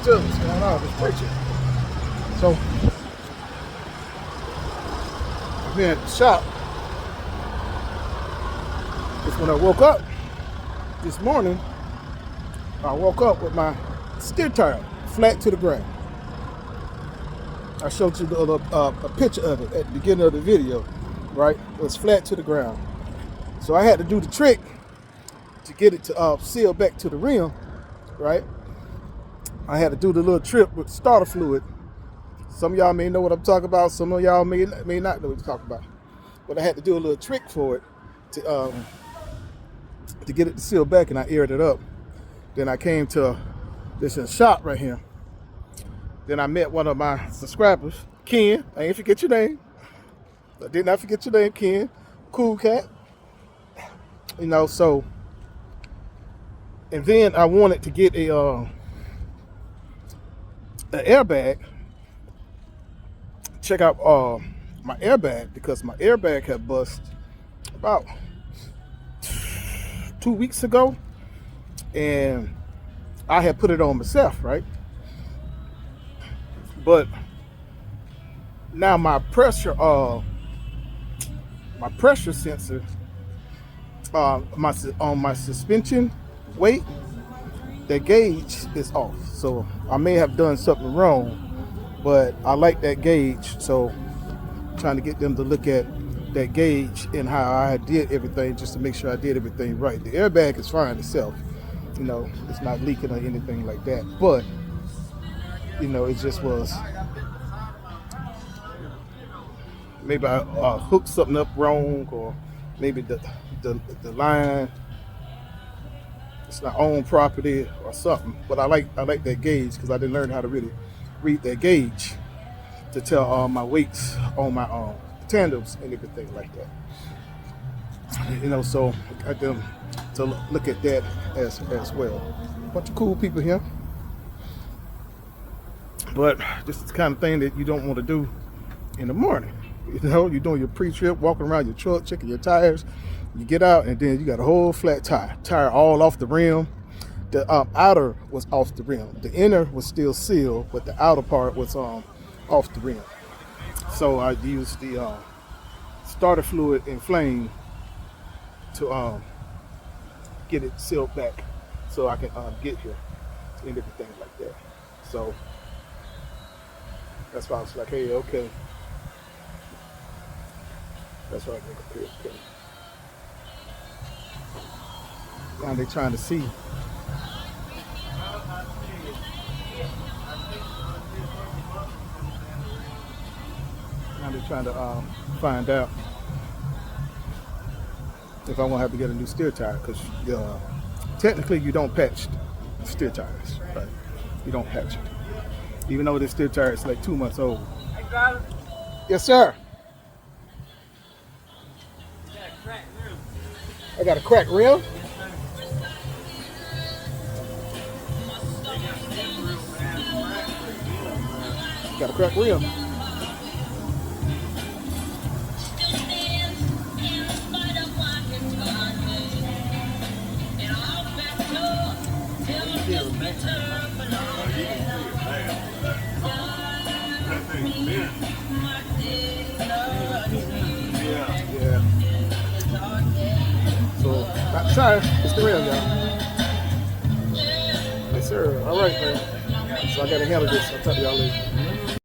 too. What's going on? Just preaching. So, I'm here at the shop. Just when I woke up this morning, I woke up with my steer tire flat to the ground. I showed you a picture of it at the beginning of the video, right? It was flat to the ground. So I had to do the trick to get it to seal back to the rim, right? I had to do the little trip with starter fluid. Some of y'all may know what I'm talking about. Some of y'all may not know what I'm talking about. But I had to do a little trick for it to get it to seal back, and I aired it up. Then I came to this shop right here. Then I met one of my subscribers, Ken. I ain't forget your name. I did not forget your name, Ken. Cool cat. You know, so, and then I wanted to get an airbag. Check out my airbag, because my airbag had bust about 2 weeks ago, and I had put it on myself, right? But now my pressure sensor on my suspension weight, the gauge is off. So I may have done something wrong, but I like that gauge, so I'm trying to get them to look at that gauge and how I did everything, just to make sure I did everything right. The airbag is fine itself, you know, it's not leaking or anything like that, but you know, it just was, maybe I hooked something up wrong, or maybe the line, it's not on property or something. But I like that gauge, because I didn't learn how to really read that gauge to tell my weights on my tandems and everything like that. You know, so I got them to look at that as well. A bunch of cool people here. But this is the kind of thing that you don't want to do in the morning. You know, you're doing your pre-trip, walking around your truck, checking your tires. You get out, and then you got a whole flat tire all off the rim. The outer was off the rim. The inner was still sealed, but the outer part was off the rim. So I used the starter fluid and flame to get it sealed back, so I can get here and everything like that. So that's why I was like, hey, okay. That's why I think, okay. Now they're trying to see. Now they're trying to find out if I won't have to get a new steer tire, because technically you don't patch steer tires, right? You don't patch it. Even though this steer tire is like 2 months old. Hey, driver. Yes, sir. You got a cracked rim. I got a cracked rim? Got a cracked rim. Yeah. So, not the tire, it's the rim, y'all. Yes, sir. All right, man. So I gotta handle this. I'll talk to y'all later.